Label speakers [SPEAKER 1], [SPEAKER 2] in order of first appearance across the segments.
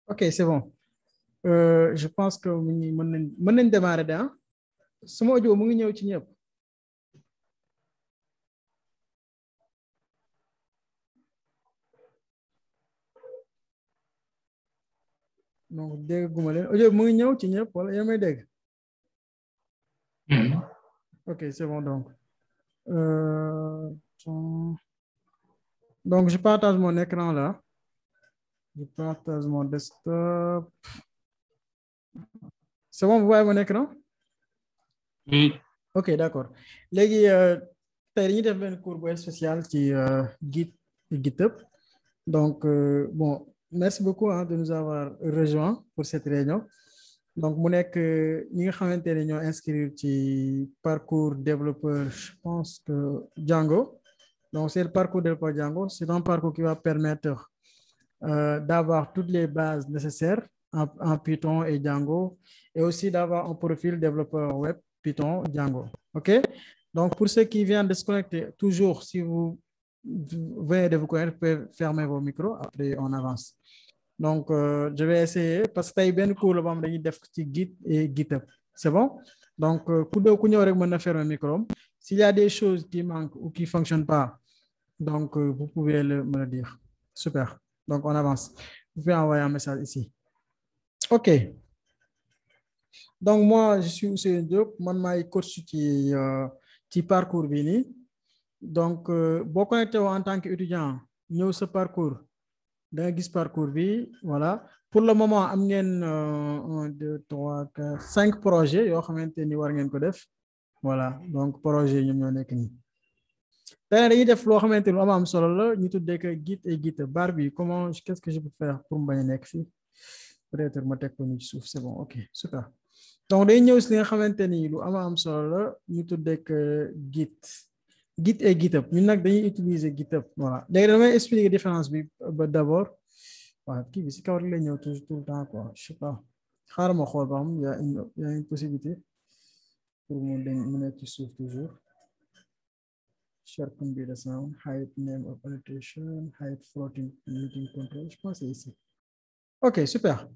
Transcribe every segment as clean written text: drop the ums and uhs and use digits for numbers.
[SPEAKER 1] Ok, c'est bon. Je pense que mën nañ démarrer de ah sama audio mu ngi ñëw ci ñëpp. Donc dégguma leen audio mu ngi ñëw ci ñëpp wala yéen may dégg. Ok, c'est bon donc. Euh, donc je partage mon écran là. Je partage mon desktop. C'est bon, vous voyez mon écran?
[SPEAKER 2] Oui.
[SPEAKER 1] Ok, d'accord. Léegi tey dañuy def benn cours bu spécial ci Git et GitHub. Donc bon, merci beaucoup hein, de nous avoir rejoints pour cette réunion. Donc mu nekk ñi nga xamante ne ñoo inscrire ci parcours développeur, je pense que Django. Donc c'est le parcours développeur Django. C'est un parcours qui va permettre d'avoir toutes les bases nécessaires en Python et Django, et aussi d'avoir un profil développeur web Python Django. OK? Donc, pour ceux qui viennent de se connecter, toujours, si vous venez de vous connecter, vous pouvez fermer vos micros, après on avance. Donc, je vais essayer, parce que tu as bien cours, dañuy def ci Git et GitHub. C'est bon? Donc, ku ñëw rek mën na fermer micro. S'il y a des choses qui manquent ou qui ne fonctionnent pas, donc vous pouvez me le dire. Super. Donc, on avance. Vous pouvez envoyer un message ici. OK. Donc, moi, je suis Ousseynou Diop. Man maay coach ci parcours bi nii. Donc, boo connecté en tant qu'étudiant, ñëw sa parcours, da nga gis parcours bi, voilà. Pour le moment, am ngeen 1, 2, 3, 4, 5 projets yoo xamante ni war ngeen ko def. Voilà. Donc, projet ñoom ñoo nekk nii. Tey dañuy def loo xamante ni am solo la ñu tuddee que Git et GitHub. Bar bi comment qu'est-ce que je peux faire pour mu bañ a nekk fii peut-être ma teg ko ni ci suuf c'est bon ok super. Donc day ñëw si li nga xamante ni lu am solo la ñu tuddee que Git et GitHub ñun nag dañuy utiliser GitHub voilà léegi damay expliquer différence bi ba d'abord waaw kii bi si kaw rek lay ñëw tout le temps quoi je sais pas xaaral ma xool ba xam y a une possibilité pour mu nekk ci suuf toujours. Share computer sound, hide name of annotation, hide floating meeting control. Je pense que c'est ici. Ok, super.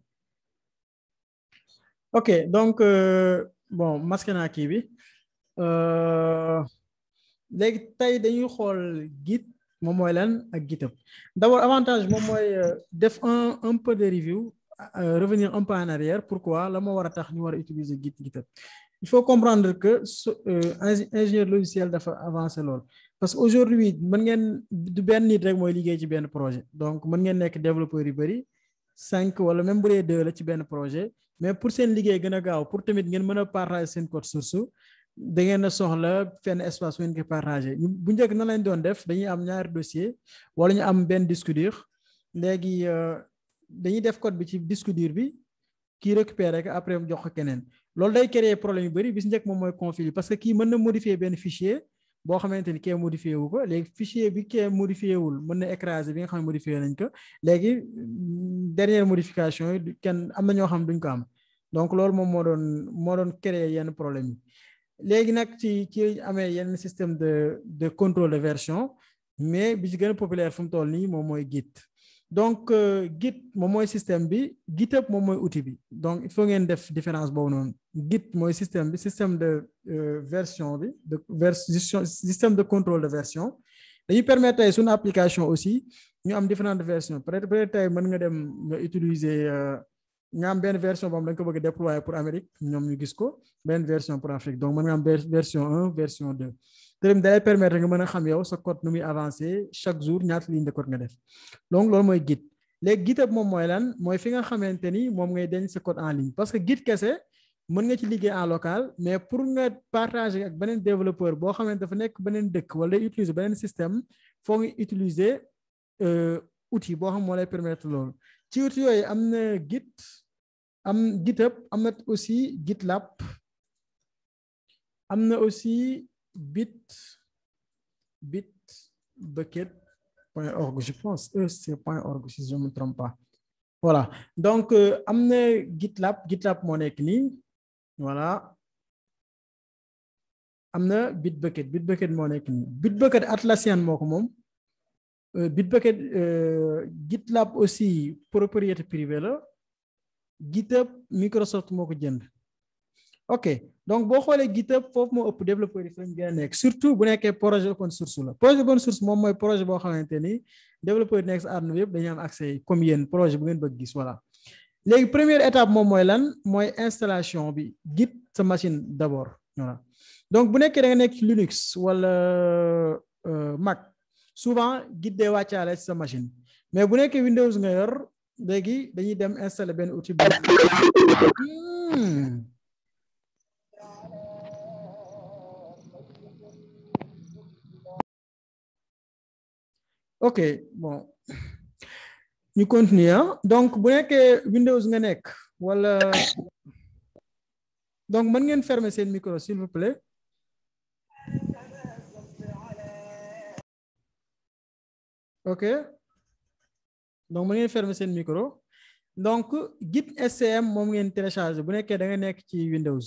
[SPEAKER 1] Ok, donc, bon, masqué naa kii bi. Léegi tey dañuy xool Git moom mooy lan ak GitHub. D'abord, avantage moom mooy def un peu de review, revenir un peu en arrière. Pourquoi? La moo war a tax ñu war a utiliser GitHub. Il faut comprendre que ingénieur logiciel dafa avancer lool. Parce que aujourd'hui mën ngeen du benn nit rek mooy liggéey ci benn projet donc mën ngeen nekk développeur yu bëri 5 wala même bu dee 2 la ci benn projet mais pour seen liggéey gën a gaaw pour tamit ngeen mën a partager seen code source da ngeen a soxla fenn espace bu ngeen koy partager bu njëkk na lañ doon def dañuy am ñaari dossier wala ñu am benn disque dur léegi dañuy def code bi ci disque dur bi kii récupérer ko après mu jox ko keneen loolu day créer problème yu bëri bis njëkk moom mooy conflit parce que kii mën na modifier benn fichier boo xamante ni kee modifié wu ko léegi fichier bi kee modifié wul mën na écraser bi nga xam ne modifié nañ ko léegi dernière modification yi kenn am na ñoo xam duñ ko am donc loolu moom moo doon créer yenn problème yi léegi nag ci amee yenn système de contrôle de version mais bi ci gën a populaire fu mu toll nii moom mooy Git donc Git moom mooy système bi GitHub moom mooy outil bi donc il faut ngeen def différence boobu noonu Git mooy système bi système de version bi système de contrôle de version dañuy permettre tey suñu application aussi ñu am différentes versions peut-être tey mën nga dem nga utiliser nga am benn version boobu dañ ko bëgg a déployer pour Amérique ñoom ñu gis ko benn version pour Afrique donc mën nga am version 1 version 2 te da lay permettre nga mën a xam yow sa code nu muy avancer chaque jour ñaata ligne de code nga def donc loolu mooy Git léegi GitHub moom mooy lan mooy fi nga xamante ni moom ngay denc sa code en ligne parce que Git kese mën nga ci liggéey en local mais pour nga partager ak beneen développeur boo xamante dafa nekk beneen dëkk wala utiliser beneen système foo nga utiliser outil boo xam moo lay permettre loolu ci outil yooyu am na Git am GitHub am na aussi GitLab am na aussi bitbucket.org je pense c'est.org si je ne me trompe pas voilà donc am na GitLab moo nekk nii voilà am na bitbucket moo nekk nii bitbucket Atlassian moo ko moom bitbucket GitLab aussi propriété privée la GitHub Microsoft moo ko jënd. ok donc boo xoolee GitHub foofu moo ëpp développeur yi fa lañ gën a nekk surtout bu nekkee projet open source la projet open source moom mooy projet boo xamante ni développeur yi nekk si àdduna bi yëpp dañuy am accès comme yéen projet bu ngeen bëgg gis voilà. léegi première étape moom mooy lan mooy installation bi Git sa machine d'abord voilà donc bu nekkee da nga nekk ci Linux wala Mac souvent Git day wàccaale ci sa machine mais bu nekkee Windows nga yor léegi dañuy dem installer benn outil bu ok bon ñu continuer donc bu nekkee Windows nga nekk wala donc mën ngeen fermer seen micro s'il vous plaît ok donc mën ngeen fermer seen micro donc Git SCM moom ngeen télécharger bu nekkee da nga nekk ci Windows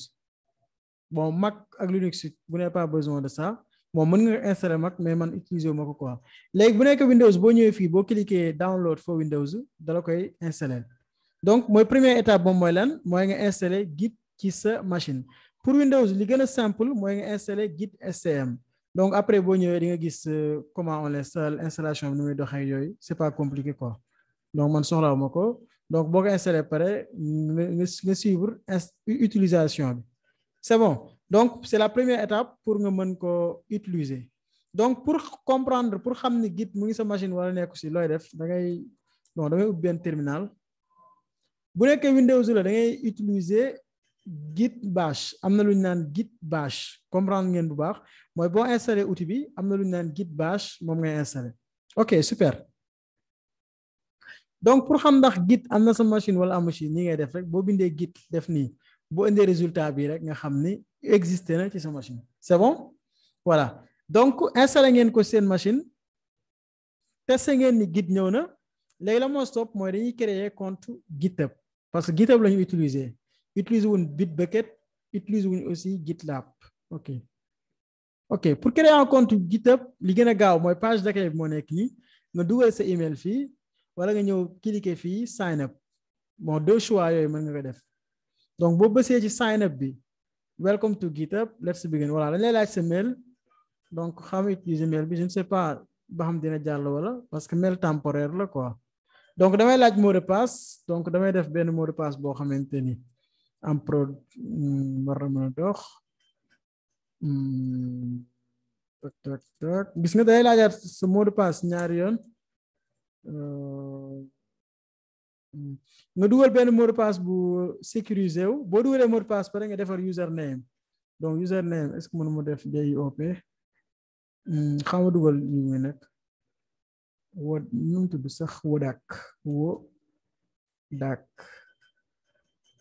[SPEAKER 1] bon Mac ak Linux vous n'avez pas besoin de ça bon mën nga installer Mac mais man utiliser ma ko quoi léegi bu nekkee Windows boo ñëwee fii boo cliquer download for Windows dala koy installer donc mooy première étape moom mooy lan mooy nga installer Git ci sa machine pour Windows li gën a simple mooy nga installer Git SCM donc après boo ñëwee di nga gis comment on l'installe installation bi nu muy doxee yooyu c'est pas compliqué quoi donc man soxlawuma ko donc boo ko installer pare nga suivre utilisation bi c'est bon donc c'est la première étape pour nga mën ko utiliser donc pour comprendre pour xam ni Git mu ngi sa machine wala nekku si looy def da ngay ubbi benn terminal bu nekkee Windows la da ngay utiliser Git bash am na lu ñu naan Git bash comprendre ngeen bu baax mooy boo installer outil bi am na lu ñu naan Git bash moom ngay installer ok super donc pour xam ndax Git am na sa machine wala amu ci nii ngay def rek boo bindee Git def nii boo indee résultat bi rek nga xam ni existé na ci sa machine c'est bon voilà donc installé ngeen ko seen machine testé ngeen ni Git ñëw na léegi la moo stop mooy dañuy créer compte GitHub parce que GitHub la ñu utiliser wuñ Bitbucket utiliser wuñ aussi GitLab ok pour créer un compte GitHub li gën a gaaw mooy page d'accueil bi moo nekk nii nga dugal sa email fii wala nga ñëw cliquer fii sign up bon deux choix yooyu mën nga ko def donc boo bësee ci sign up bi welcome to GitHub let's begin voilà dañ lay laaj sa mail donc xam utiliser mail bi je ne sais pas ba xam dina jàll wala parce que mail temporaire la quoi donc damay laaj mot de passe donc damay def benn mot de passe boo xamante ni en pro war na mën a dox gis nga day laajaat sa mot de passe ñaari yoon nga dugal benn mot de passe bu sécurisé wu boo dugalee mot de passe pare nga defar username donc username est-ce que mënu ma def DIOP xam nga dugal ñu ngi nekk wod nu mu tudd sax wodak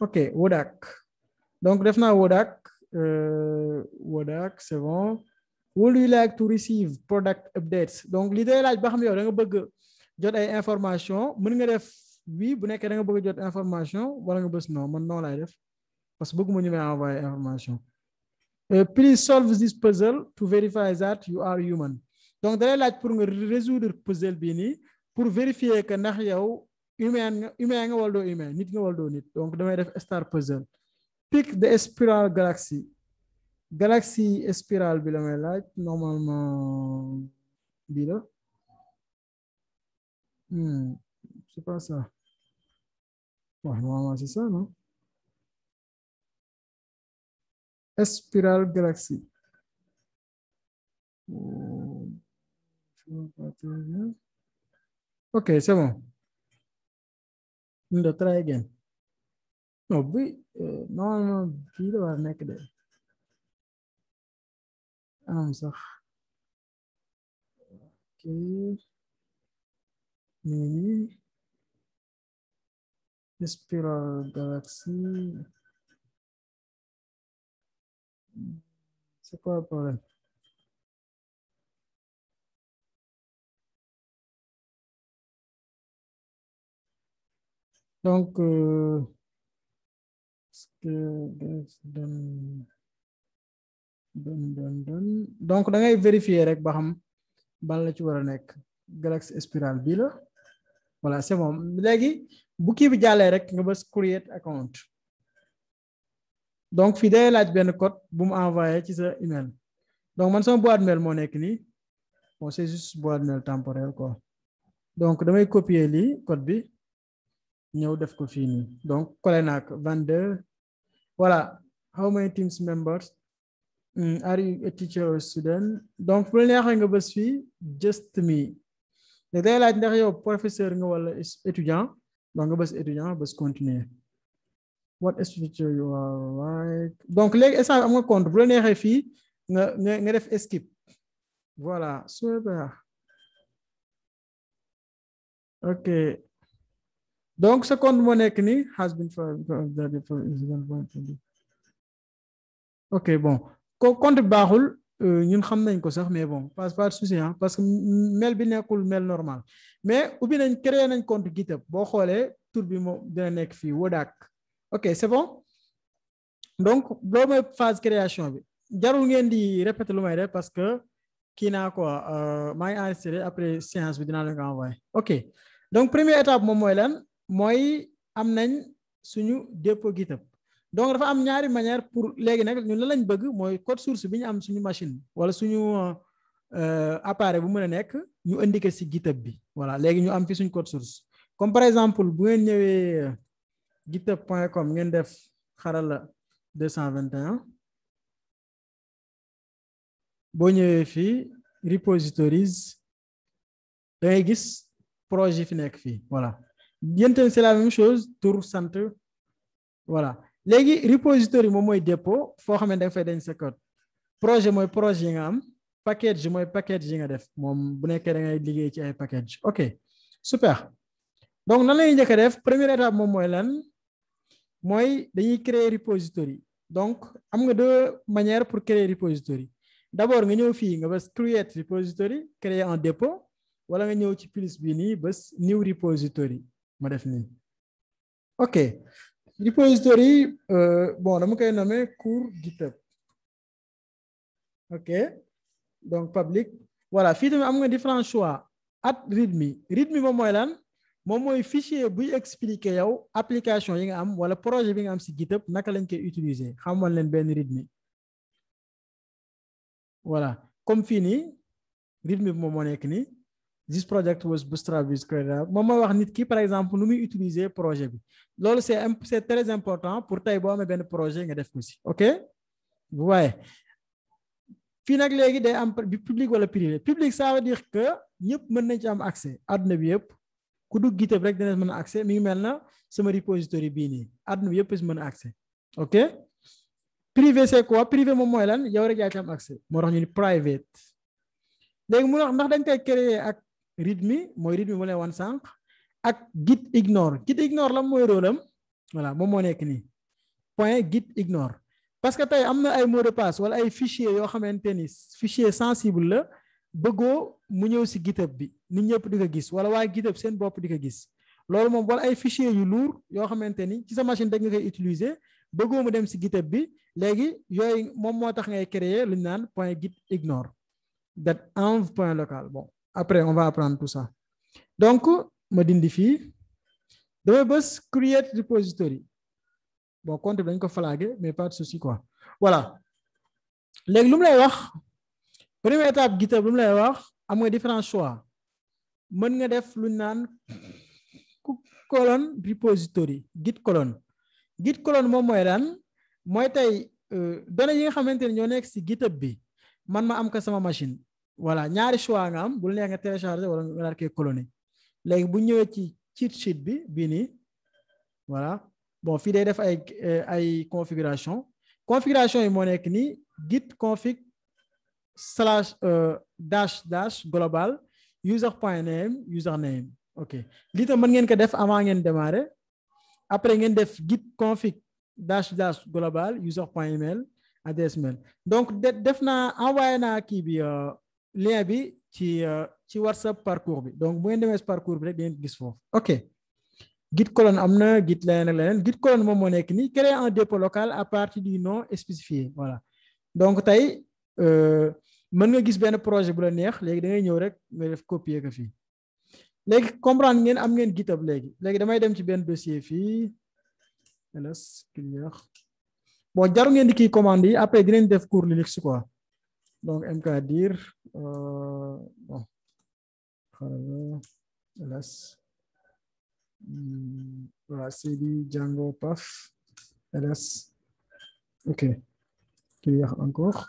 [SPEAKER 1] ok wodak donc def naa wodak c'est bon would you like to receive product updates donc li day laaj ba xam yow da nga bëgg jot ay information mën nga def oui bu nekkee da nga bëgg jot information wala nga bës non man non laay def parce que bëgguma ñu may envoyer information please solve this puzzle to verify that you are human donc da lay laaj pour nga résoudre puzzle bii nii pour vérifier que ndax yow humain nga wala doo humain nit nga wala doo nit donc damay def star puzzle pick the spiral galaxy spiral bi la may laaj normalement bii la c'est pas ça bon normalement c'est ça non spiral galaxy ok c'est bon ñu try again non bi normalement bii la war nekk de am sax ok spiral galaxy c'est quoi le problème donc donc da ngay vérifier rek ba xam ban la ci war a nekk galaxy spiral bii la voilà c'est bon léegi bu kii bi jàllee rek nga bës create account donc fii day laaj benn code bu mu envoyé ci sa email donc man sama boîte mail moo nekk nii bon c'est juste boîte mail temporaire quoi donc damay copier lii code bi ñëw def ko fii nii donc collé naa ko 22 voilà how many teams members are you a teacher or student donc bu la neexee nga bës fii just me léegi day laaj ndax yow professeur nga wala étudiant donc nga bës étudiant bës continuer what teacher you are right donc léegi instant am nga compte bu la neexee fii nga def skip voilà super ok donc ce compte moo nekk ni has been ok bon compte bi baaxul ñun xam nañ ko sax mais bon pas de souci parce que mail bi nekkul mail normal mais ubbi nañ créé nañ compte GitHub boo xoolee tur bi moom dina nekk fii Wodak ok c'est bon donc loolu mooy phase création bi jarul ngeen di répéter lu may def parce que kii naa quoi maa ngi enregistré après séance bi dinaa leen ko envoyé ok donc première étape moom mooy lan mooy am nañ suñu dépôt GitHub donc dafa am ñaari manière pour léegi nag ñun la lañ bëgg mooy code source bi ñu am suñu machine wala suñu appareil bu mën a nekk ñu indi ko si GitHub bi voilà léegi ñu am fi suñu code source comme par exemple bu ngeen ñëwee github.com ngeen def xarala 221 boo ñëwee fii repositories da ngay gis projet fi nekk fii voilà yénten c'est la même chose tour sant voilà léegi repository moom mooy dépôt foo xam ne da nga fay denc sa code projet mooy projet yi nga am package mooy package yi nga def moom bu nekkee da ngay liggéey ci ay package ok super donc nan lañuy njëkk a def première étape moom mooy lan mooy dañuy créer repository donc am nga deux manières pour créer repository d'abord nga ñëw fii nga bës create repository créer un dépôt wala nga ñëw ci plus bi nii bës new repository ma def nii ok repository bon dama koy nommer cours GitHub ok donc public voilà fii tamit am nga différents choix readme moom mooy lan moom mooy fichier buy expliquer yow application yi nga am wala projet bi nga am si GitHub naka lañ koy utiliser xamal leen benn readme voilà comme fii nii readme bi moom moo nekk nii this project was bootstrapped with Credit moom mooy wax nit ki par exemple nu muy utiliser projet bi loolu c'est très important pour tey boo amee benn projet nga def ko si ok vous voyez fii nag léegi day am public wala privé public ça veut dire que ñëpp mën nañ ci am accès àdduna bi yëpp ku dugg GitHub rek dina mën a accès mi ngi mel na sama repository bii nii àdduna bi yëpp si mën a accès ok privé c'est quoi privé moom mooy lan yow rek yaa ci am accès moo tax ñu ni private léegi mu wax ndax dañ koy créer ak readme mooy readme mu lay wan sànq ak git ignore la mooy rôle am voilà moom moo nekk nii point git ignore parce que tey am na ay mot de passe wala ay fichier yoo xamante ni fichier sensible la bëggoo mu ñëw si GitHub bi nit ñëpp di ko gis wala waa GitHub seen bopp di ko gis loolu moom wala ay fichier yu lourd yoo xamante ni ci sa machine rek nga koy utiliser bëggoo mu dem si GitHub bi léegi yooyu moom moo tax ngay créer lu ñu naan point git ignore that env point local bon après on va apprendre tout ça donc ma dindi fii damay bës create repository bon compte bi dañ ko flagué mais pas de souci quoi voilà léegi lu mu lay wax première étape GitHub lu mu lay wax am nga différents choix mën nga def lu ñu naan colon repository git colon moom mooy lan mooy tey données yi nga xamante ne ñoo nekk si GitHub bi man ma am ko sama machine voilà ñaari choix nga am bu neex nga télécharger wala nga daal koy cloner léegi bu ñëwee ci cheat sheet bi bii nii voilà bon fii day def ay configuration yi moo nekk nii git config / global username ok lii tam mën ngeen ko def avant ngeen démarrer après ngeen def git config / global user.email adresse mail donc def naa envoyé naa kii bi lien bi ci WhatsApp parcours bi donc bu ngeen demee parcours bi rek da ngeen gis foofu ok git colon am na git leneen git colon moom moo nekk nii créer un dépôt local à partir du nom spécifié voilà donc tey mën nga gis benn projet bu la neex léegi da ngay ñëw rek nga def copier ko fii léegi comprendre ngeen am ngeen GitHub léegi damay dem ci benn dossier fii ls clear bon jaru ngeen di kii commande yi après dinañ def cours Linux quoi donc mkdir bon ls voilà cd django paf ls ok clear encore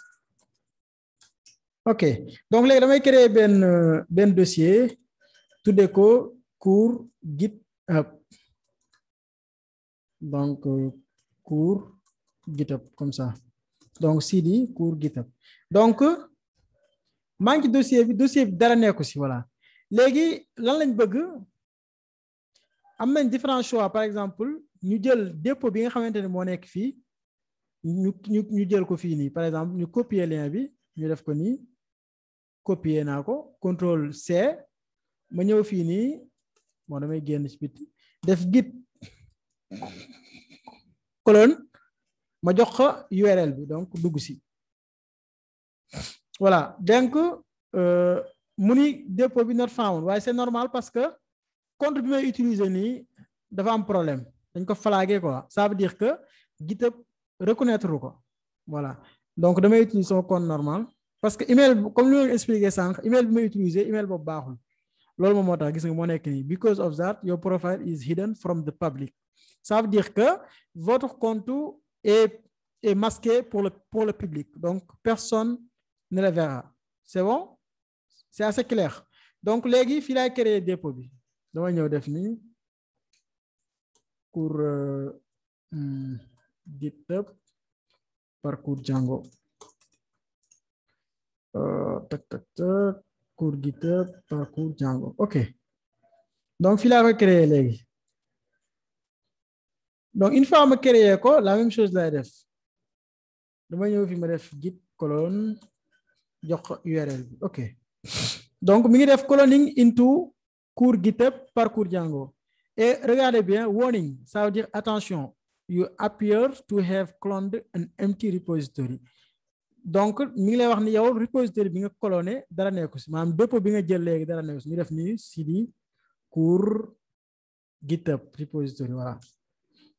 [SPEAKER 1] ok donc léegi damay créer benn dossier tudde ko cours GitHub donc cours GitHub comme ça donc cd cours GitHub donc maa ngi ci dossier bi dara nekku si voilà léegi lan lañ bëgg am nañ différents choix par exemple ñu jël dépôt bi nga xamante ne moo nekk fii ñu jël ko fii nii par exemple ñu copier lien bi ñu def ko nii copier naa ko contrôle C ma ñëw fii nii bon damay génn ci biti def git colonne ma jox ko URL bi donc dugg si voilà donc mu ni dépôt bi not found waaye c'est normal parce que compte bi may utiliser nii dafa am problème dañ ko flagué quoi ça veut dire que GitHub reconnaître ko voilà donc damay utiliser son compte normal parce que email comme li ma expliqué sànq email bi may utiliser email boobu baaxul loolu moom moo tax gis nga moo nekk nii because of that your profile is hidden from the public ça veut dire que votre compte est masqué pour le public donc personne ne le verra c'est bon c'est assez clair donc léegi fii laay créer dépôt bi dama ñëw def nii pour GitHub parcours Django cours GitHub parcours Django ok donc fii laa koy créer léegi donc une fois ma créer ko la même chose lay def dama ñëw fi ma def git colonne jox ko URL bi ok donc mi ngi def cloning into cours GitHub parcours Django et regardez bien warning ça veut dire attention you appear to have cloned an empty repository donc mi ngi lay wax ni yow repository bi nga cloné dara nekku si maanaam dépôt bi nga jël léegi dara nekku si ñu def nii cd cours GitHub repository voilà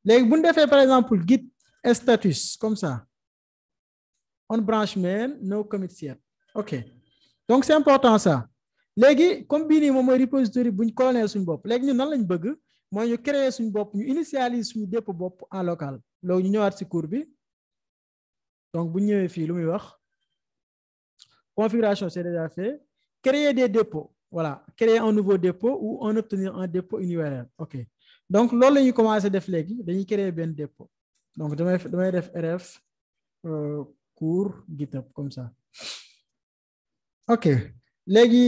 [SPEAKER 1] léegi bu ñu defee par exemple git status comme ça on branch main no commit yet ok donc c'est important ça léegi comme bii nii moom mooy repository bu ñu cloné suñu bopp léegi ñun nan lañ bëgg mooy ñu créer suñu bopp ñu initialiser suñu dépôt bopp en local loolu ñu ñëwaat si cours bi donc bu ñu ñëwee fii lu muy wax configuration c'est déjà fait créer des dépôts voilà créer un nouveau dépôt ou en obtenir un dépôt une URL ok donc loolu la ñuy commencer def léegi dañuy créer benn dépôt donc damay def rf cours GitHub comme ça ok léegi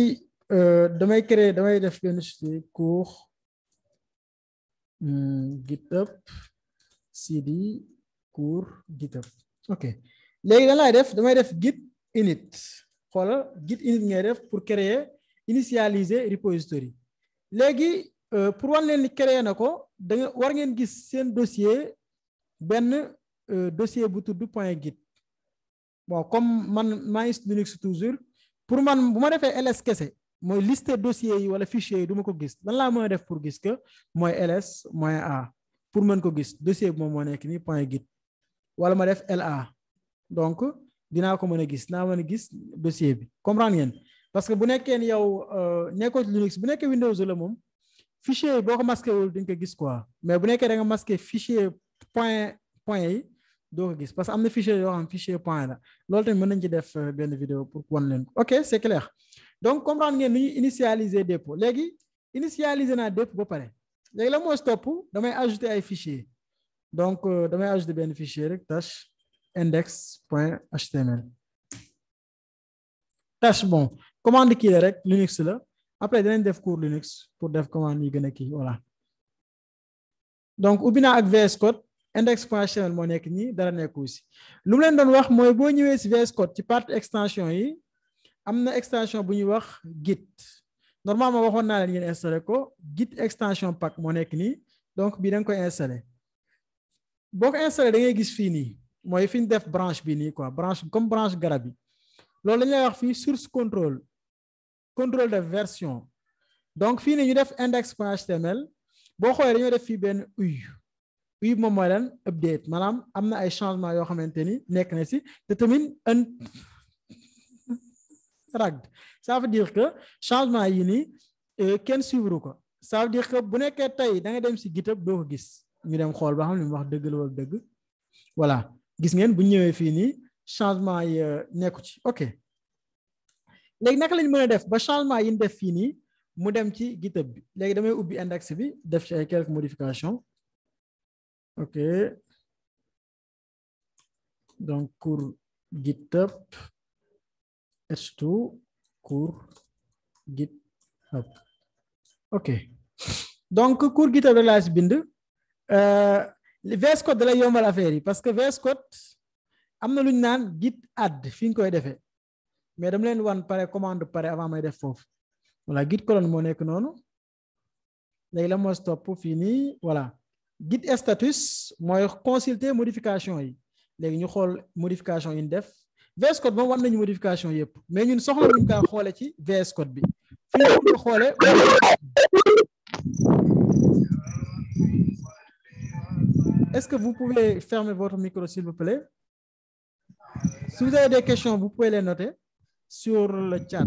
[SPEAKER 1] damay def benn cours GitHub cd cours GitHub ok léegi lan laay def damay def git init xoolal git init ngay def pour créer initialiser repository léegi pour wan leen ni créer na ko da nga war ngeen gis seen dossier benn dossier bu tudd .git bon comme man maa ngi Linux toujours pour man bu ma defee ls kese mooy liste dossier yi wala fichier yi du ma ko gis lan laa mën a def pour gis que mooy ls mooy a pour mën ko gis dossier bi moom moo nekk ni .git wala ma def la donc dinaa ko mën a gis naa mën a gis dossier bi comprendre ngeen parce que bu nekkee ni yow nekkoo ci Linux bu nekkee Windows la moom fichier boo ko masqué wul di nga ko gis quoi mais bu nekkee da nga masqué fichier point yi doo ko gis parce que am na fichier yoo xam fichier point la loolu tamit mën nañ ci def benn vidéo pour wan leen ok c'est clair donc comprendre ngeen ni ñuy initialiser dépôt léegi initialiser naa dépôt ba pare léegi la moo stop damay ajouter ay fichier donc damay ajouter benn fichier rek tâche index.html tâche bon commande kii la rek Linux la après dinañ def cours Linux pour def commande yi gën a kii voilà donc ubbi naa ak VS Code index.html moo nekk nii dara nekku si lu mu leen doon wax mooy boo ñëwee si VS Code ci partie extension yi am na extension bu ñuy wax git normalement waxoon naa leen ngeen installé ko git extension pack moo nekk nii donc bii da nga koy installé boo ko installé da ngay gis fii nii mooy fi ñu def branche bi nii quoi branche comme branche garab yi loolu dañu lay wax fii source contrôle de version donc fii nii ñu def index.html boo xoolee dañoo def fii benn UI moom mooy lan update maanaam am na ay changement yoo xamante ni nekk na si te tamit untracked ça veut dire que changement yi nii kenn suivre ko ça veut dire que bu nekkee tey da nga dem si GitHub doo ko gis ñu dem xool ba xam ne mu wax dëgg la wala dëgg voilà gis ngeen bu ñëwee fii nii changement yi nekku ci ok léegi naka lañ mën a def ba changement yi ñu def fii nii mu dem ci GitHub bi léegi damay ubbi index bi def ci ay quelques modifications ok donc cours GitHub h2 cours GitHub ok donc cours GitHub laa si bind VS Code da lay yombal affaire yi parce que VS Code am na lu ñu naan git add fi nga koy defee mais dama leen wan pare commande pare avant may def foofu voilà git colonne moo nekk noonu léegi la moo stop fii nii voilà git status mooy consulter modification yi léegi ñu xool modification yi ñu def VS Code moom wan nañu modification yëpp mais ñun soxla nañu kaa xoole ci VS Code bi fii ñu ko xoole est-ce que vous pouvez fermer votre micro s'il vous plaît? Si vous avez des questions, vous pouvez les noter sur le chat.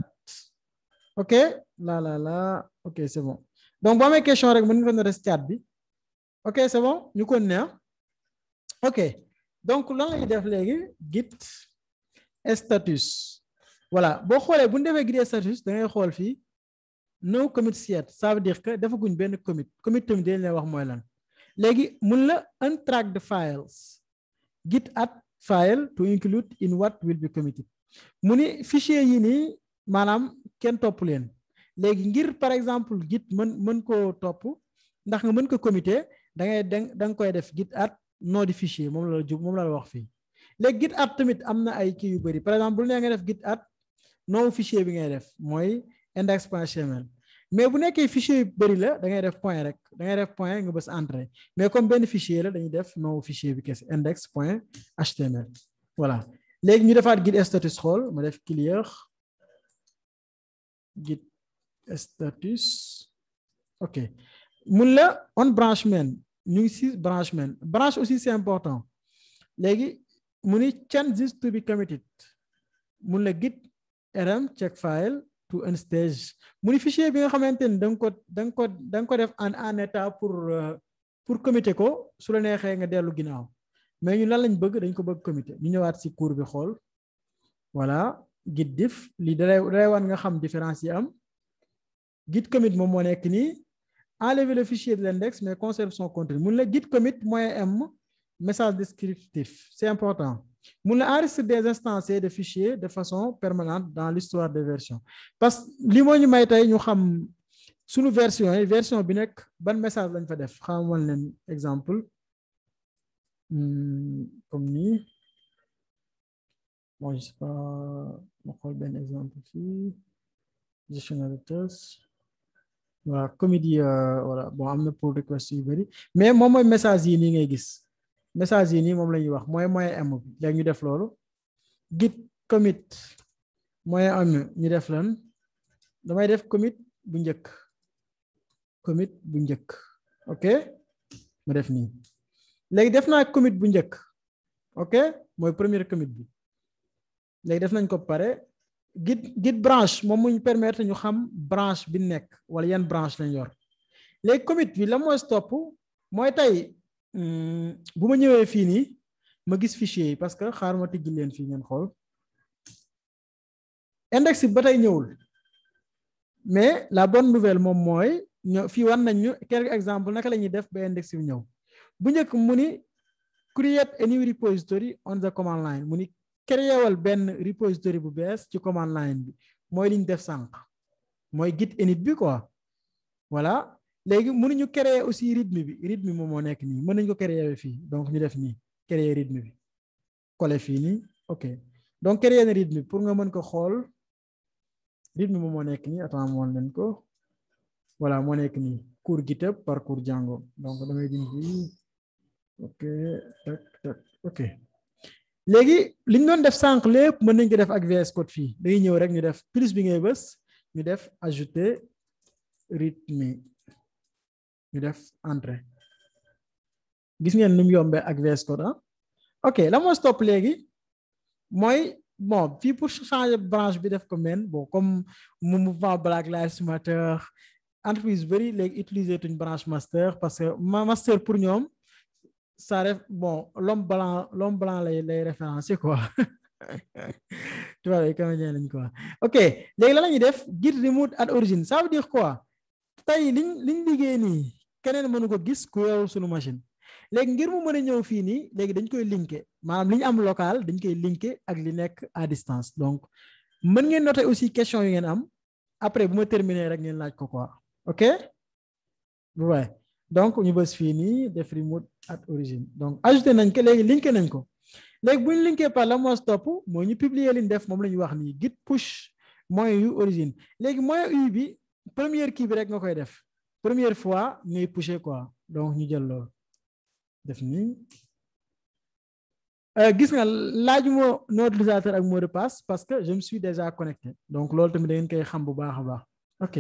[SPEAKER 1] Ok? Là. Ok, c'est bon. Donc, bon, mes questions, je vais noter le chat. Ok, c'est bon? Nous connaissons. Ok. Donc, là, il y a git status. Voilà. Bon, si vous avez git status, vous avez no commit yet. Ça veut dire que vous avez un commit. Commit, vous avez léegi mun la untracked files git add file to include in what will be committed mu ni fichier yi nii maanaam kenn topp leen léegi ngir par exemple git mën koo topp ndax nga mën ko commiter da nga koy def git add nom du fichier moom la wax fii léegi git add tamit am na ay kii yu bëri par exemple bu nee nga def git add nom fichier bi ngay def mooy index.html mais bu nekkee fichier yu bëri la da ngay def point rek da ngay def point nga bës entrée mais comme benn fichier la dañuy def nom fichier bi kese index.html voilà léegi ñu defaat git status xool ma def clear git status ok mun la on branchman ñu ngi si branchman branch aussi c'est important léegi mu ni changes to be committed mun la git rm check file to unstage mu ni fichier bi nga xamante ni da nga ko def en état pour commiter ko su la neexee nga dellu ginnaaw mais ñu lan lañ bëgg dañ ko bëgg commiter ñu ñëwaat si cours bi xool voilà git diff li dalay wan nga xam différence yi am git commit moom moo nekk nii enlever le fichier de l'index mais conserve son contenu mun la git commit moyen M message descriptif c'est important mun la enregistrer des instanciers de fichiers de façon permanente dans l'histoire des versions parce que li moo ñu may tey ñu xam suñu version bi nekk ban message lañ fa def xamal leen exemple comme nii bon je sais pas ma xool benn exemple fii gestionnaire de tâches voilà comédie voilà bon am na pull request yu bëri mais moom mooy message yi nii ngay gis message yi nii moom la ñuy wax mooy moyen M bi léegi ñu def loolu git commit moyen M ñu def lan damay def commit bu njëkk ok ma def nii léegi def naa commit bu njëkk ok mooy premier commit bi léegi def nañ ko pare git branche moom mu ñu permettre ñu xam branche bi nekk wala yan branche lañ yor léegi commit bi la mooy stop mooy tey bu ma ñëwee fii nii ma gis fichier yi parce que xaar ma tijji leen fii ngeen xool index bi ba tey ñëwul mais la bonne nouvelle moom mooy fii wan nañ ñu quelques exemples naka la ñuy def ba index bi ñëw bu njëkk mu ni create a new repository on the command line mu ni créewal benn repository bu bees ci command line bi mooy li ñu def sànq mooy git init bi quoi voilà léegi mënuñu créer aussi rythme moom moo nekk nii mën nañu ko créer fii donc ñu def nii créer rythme bi coller fii nii ok donc créer na rythme pour nga mën ko xool rythme moom moo nekk nii attends moon leen ko voilà moo nekk nii cours GitHub parcours Django donc damay dindi fii ok tac ok léegi li ñu doon def sànq lépp mën nañ ko def ak VS Code fii day ñëw rek ñu def plus bi ngay bës ñu def ajouter rythme ñu def entrée gis ngeen nu mu yombee ak VS Code ok la moo stop léegi mooy bon fii pour changer branche bi def ko main bon comme mouvement Black Lives Matter entreprise bëri léegi utiliser tuñ branche master parce que master pour ñoom ça ref bon l'homme blanc lay référencé quoi tu vois comédien lañ quoi ok léegi la ñuy def git remove at origin ça veut dire quoi tey liñ liggéey nii keneen mënu ko gis ku yow suñu machine léegi ngir mu mën a ñëw fii nii léegi dañ koy linké maanaam li ñu am local dañ koy linké ak li nekk à distance donc mën ngeen noter aussi question yu ngeen am après bu ma terminer rek ngeen laaj ko quoi ok ouais donc ñu bës fii nii def remove at origin donc ajouté nañ ko léegi linké nañ ko léegi bu ñu linké par la mos topp mooy ñu publier li ñu def moom la ñu wax nii git push moyen yu origine léegi moyen u bi première kii bi rek nga koy def première fois ngay pusher quoi donc ñu jël loolu def nii gis nga laajuma nom utilisateur ak mot de passe parce que je me suis déjà connecté donc loolu tamit da ngeen koy xam bu baax a baax ok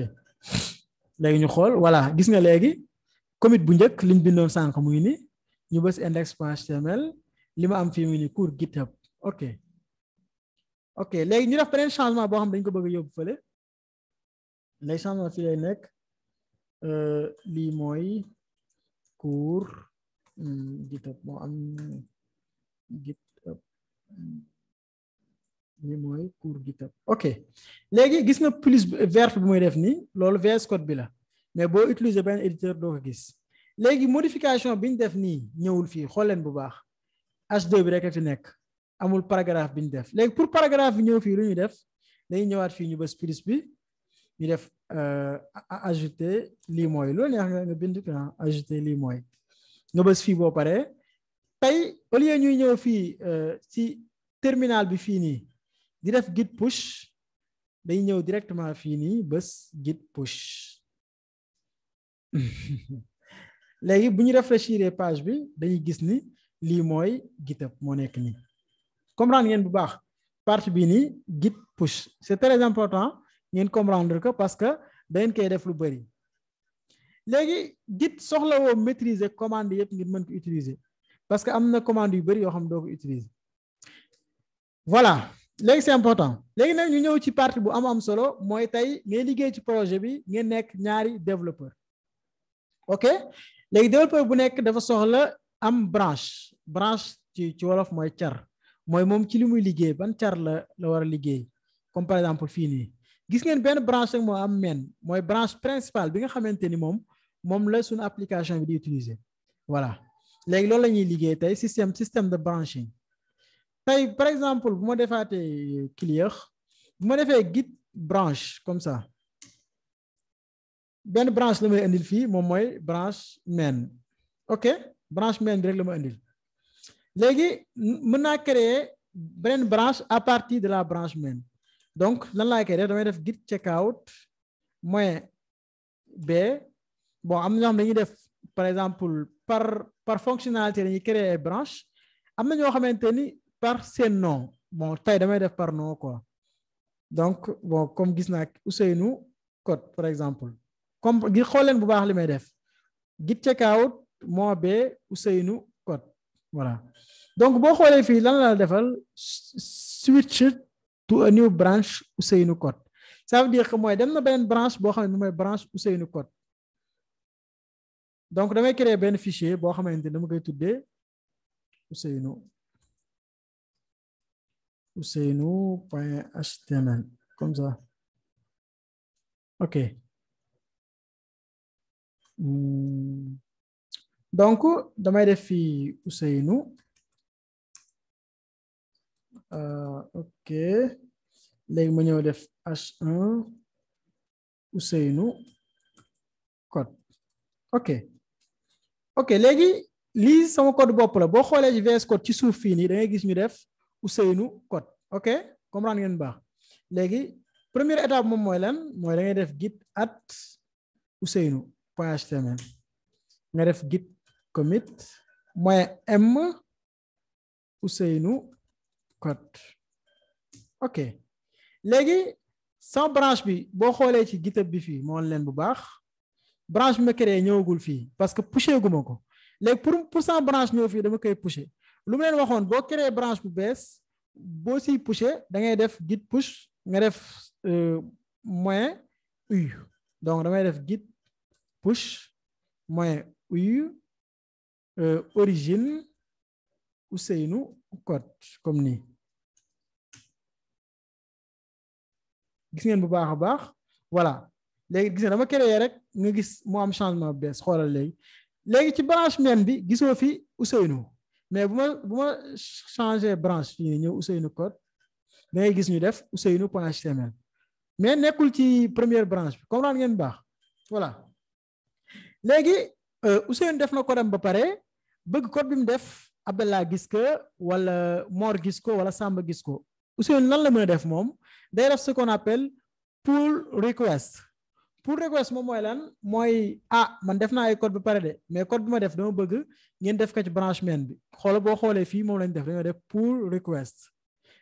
[SPEAKER 1] léegi ñu xool voilà gis nga léegi commit bu njëkk liñ bindoon sànq mu ngi ni ñu bës index.html li ma am fii mu ngi ni cours GitHub ok léegi ñu def beneen changement boo xam dañ ko bëgg a yóbbu fële léegi changement fii lay nekk lii mooy cours GitHub moo am GitHub lii mooy cours GitHub ok léegi gis nga plus verte bu muy def nii loolu VS Code bi la mais boo utiliser benn éditeur doo ko gis léegi modification bi ñu def nii ñëwul fii xool leen bu baax H2 bi rek a fi nekk amul paragraphe bi ñu def léegi pour paragraphe bi ñëw fii lu ñuy def dañuy ñëwaat fii ñu bës plus bi ñu def ajouter lii mooy loolu neex nga bind ajouter lii mooy nga bës fii boo paree tey au lieu ñuy ñëw fii ci terminal bi fii nii di def git push day ñëw directement fii nii bës git push léegi bu ñu réfléchir page bi dañuy gis ni lii mooy GitHub moo nekk nii comprendre ngeen bu baax partie bii nii git push c'est très important ngeen comprendre que parce que da ngeen koy def lu bari léegi git soxla woo maîtriser commande yëpp ngir mën ko utiliser parce que am na commande yu bari yoo xam doo ko utiliser voilà léegi c'est important léegi nag ñu ñëw ci partie bu am solo mooy tey ngay liggéey ci projet bi ngeen nekk ñaari développeur ok léegi développeur bu nekk dafa soxla am branche ci wolof mooy car mooy moom ci li muy liggéey ban car la war a liggéey comme par exemple fii nii gis ngeen benn branche rek moo am main mooy branche principale bi nga xamante ni moom la suñu application bi di utiliser voilà léegi loolu la ñuy liggéey tey système de branching tey par exemple bu ma defaatee clear bu ma defee git branche comme ça benn branche la may indil fii moom mooy branche main ok branche main bi rek la ma indil léegi mën naa créer beneen branche à partir de la branche main donc lan laa koy def damay def git checkout moyen b bon am na ñoo xam dañuy def par exemple par fonctionnalité dañuy créer ay branche am na ñoo xamante ni par seen nom bon tey damay def par nom quoi donc bon comme gis naa Ousseynou code par exemple comme gi xool leen bu baax li may def git checkout moo b Ousseynou code voilà donc boo xoolee fii lan la defal switch to a new branch Ousseynou code ça veut dire que mooy dem na beneen branche boo xam ne mooy branche Ousseynou code donc damay créer benn fichier boo xamante ni dama koy tuddee Ousseynou.html comme ça ok donc damay def fii Ousseynou ok léegi ma ñëw def H1 Ousseynou code ok léegi lii sama code bopp la boo xoolee ci VS Code ci suuf fii nii da ngay gis ñu def Ousseynou code ok comprendre ngeen baax léegi première étape moom mooy lan mooy da ngay def git at Ousseynou.html nga def git commit mooy m Ousseynou code ok léegi sans branche bi boo xoolee ci GitHub bi fii moo leen bu baax branche bi ma créé ñëwagul fii parce que poussé guma ko léegi pour sans branche ñëw fii dama koy poussé lu ma leen waxoon boo créé branche bu bees boo siy poussé da ngay def git push nga def moyen u donc damay def git push moyen u origine Ousseynou code comme nii gis ngeen bu baax a baax voilà léegi gis ngeen dama créé rek nga gis mu am changement bu bees xoolal léegi ci branche main bi gisoo fi Ousseynou mais bu ma changé branche fii ñëw Ousseynou code da ngay gis ñu def Ousseynou.html mais nekkul ci première branche bi comprendre ngeen baax voilà léegi Ousseynou def na code am ba pare bëgg code bi mu def Abdallah gis ko wala Mor gis ko wala Samba gis ko Ousseynou lan la mën a def moom day def ce qu'on appelle pull request moom mooy lan mooy man def naa ay code ba pare de mais code bi ma def dama bëgg ngeen def ko ci branche main bi boo xoolee fii moom lañ def dañoo def pull request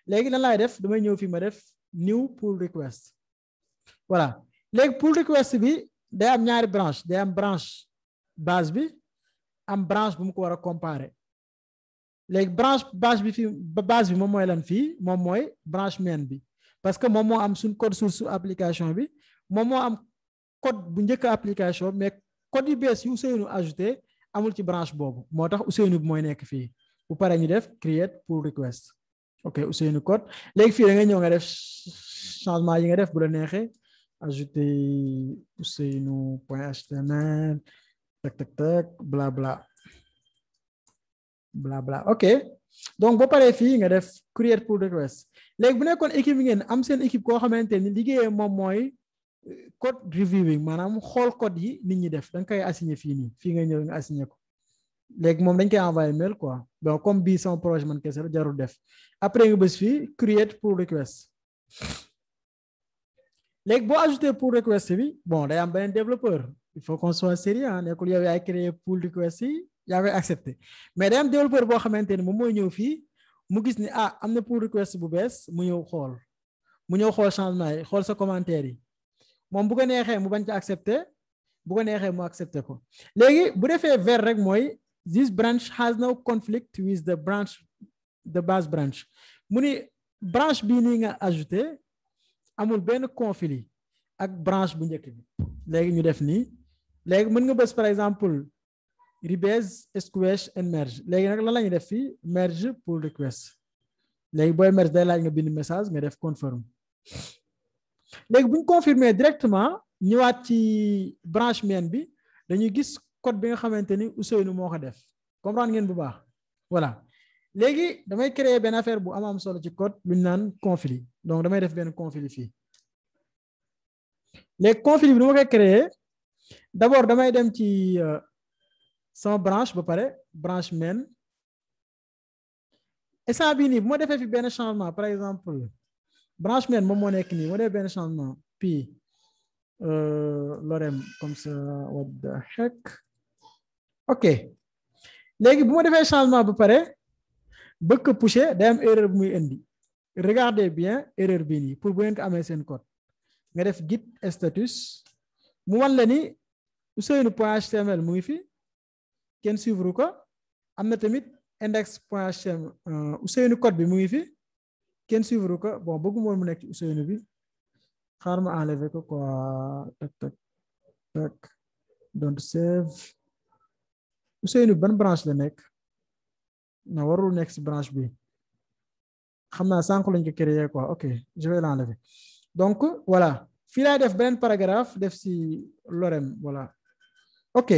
[SPEAKER 1] léegi lan laay def damay ñëw fii ma def new pull request voilà léegi pull request bi day am ñaari branche day am branche base bi am branche bu mu ko war a comparer léegi branche base bi moom mooy lan fii moom mooy branche main bi parce que moom moo am suñ code source application bi moom moo am code bu njëkk application mais code yu bees yu Ousseynou ajouté amul ci branche boobu moo tax Ousseynou bi mooy nekk fii bu paree ñu def create pull request ok Ousseynou code léegi fii da nga ñëw nga def changement yi nga def bu la neexee ajouter Ousseynou.html tac bla bla ok donc boo paree fii nga def create pull request léegi bu nekkoon équipe bi ngeen am seen équipe koo xamante ni liggéeyee moom mooy code reviewing maanaam xool code yi nit ñi def da nga koy assigné fii nga ñëw nga assigné ko léegi moom dañ koy envoyé mail quoi donc comme bii sama projet man kese la jarul def après nga bës fii create pull request léegi boo ajouté pull request bi bon day am beneen développeur il faut qu'on soit sérieux nekkul yow yaay créé pull request yi yaa koy accepté mais day am développeur boo xamante ni moom mooy ñëw fii mu gis ni am na pull request bu bees mu ñëw xool changement yi xool sa commentaire yi moom bu ko neexee mu bañ ko accepté bu ko neexee mu accepté ko léegi bu defee vert rek mooy this branch has no conflict with the base branch mu ni branche bii nii nga ajouté amul benn conflit ak branche bu njëkk bi léegi ñu def nii léegi mën nga bës par exemple rebase squash and merge léegi nag lan la ñuy def fii merge pull request léegi booy merge day laaj nga bind message nga def confirm léegi bu ñu confirmer directement ñëwaat ci branche main bi dañuy gis code bi nga xamante ni Ousseynou moo ko def comprendre ngeen bu baax voilà léegi damay créer benn affaire bu am solo ci code lu ñu naan conflit donc damay def benn conflit fii léegi conflit bi nu ma koy créer d'abord damay dem ci sama branche ba pare branche main instant bii nii bu ma defee fi benn changement par exemple branche main moom moo nekk nii ma def benn changement puis lorem comme ça what the heck ok léegi bu ma defee changement ba pare bëgg ko pusher day am erreur bu muy indi regardez bien erreur bii nii pour bu ngeen ko amee seen code nga def git status mu wan la ni Ousseynou.html mu ngi fi kenn suivre ko am na tamit index.html Ousseynou code bi mu ngi fi kenn suivre ko bon bëgguma mu nekk ci Ousseynou bi xaar ma enlever ko quoi tak don't save Ousseynou ban branche la nekk na warul nekk ci branche bi xam naa sànq lañ ko créer quoi ok je vais l'enlever donc voilà fii laay def beneen paragraphe def ci lorem voilà ok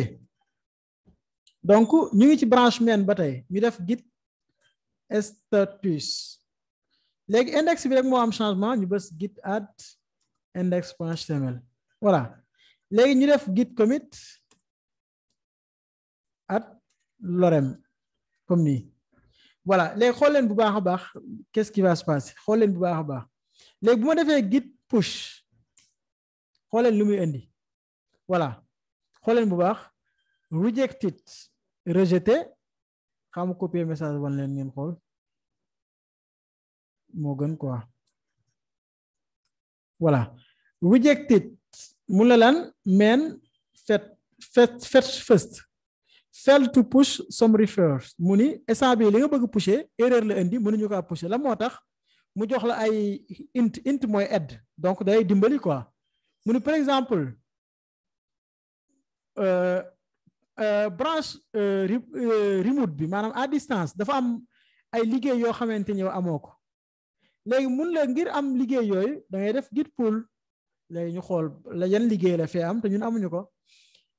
[SPEAKER 1] donc ñu ngi ci branche main ba tey ñu def git status léegi index bi rek moo am changement ñu bës git add index.html voilà léegi ñu def git commit add lorem comme nii voilà léegi xool leen bu baax a baax qu'est-ce qui va se passer xool leen bu baax a baax léegi bu ma defee git push xool leen lu muy indi voilà xool leen bu baax rejected rejeté xam copier message wan leen ngeen xool moo gën quoi voilà rejected mu la lan main fetch first fail to push some refers mu ni instant bi li nga bëgg pusher erreur la indi mënuñu ko pusher la moo tax mu jox la ay int mooy add donc day dimbali quoi mu ni par exemple branche remote bi maanaam à distance dafa am ay liggéey yoo xamante ni yow amoo ko léegi mun la ngir am liggéey yooyu da ngay def git pull léegi ñu xool la yan liggéey la fee am te ñun amuñu ko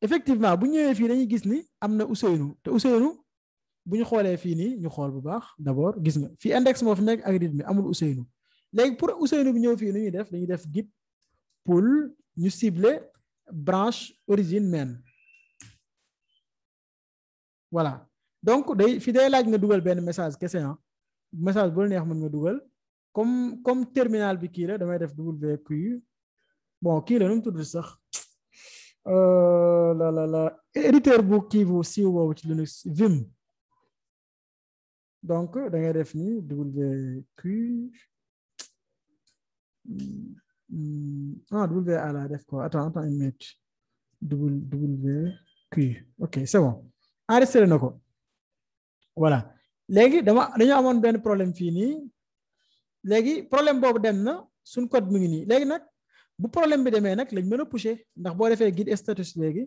[SPEAKER 1] effectivement bu ñëwee fii dañuy gis ni am na Ousseynou te Ousseynou bu ñu xoolee fii nii ñu xool bu baax d'abord gis nga fii index moo fi nekk ak rythme amul Ousseynou léegi pour Ousseynou bi ñëw fii nu ñuy def dañuy def git pull ñu cibler branche origine main voilà donc day fi day laaj nga dugal benn message kese message bu la neex mën nga dugal comme terminal bi kii la damay def WQ bon kii la nu mu tudd sax la éditeur bu kii bu siiw boobu ci Linux Vim donc da ngay def ni WQ WA la def ko attends une minute WQ ok c'est bon enregistré na ko voilà léegi dañu amoon benn problème fii nii léegi problème boobu dem na suñ code mu ngi nii léegi nag bu problème bi demee nag lañ mën a pusher ndax boo defee git status léegi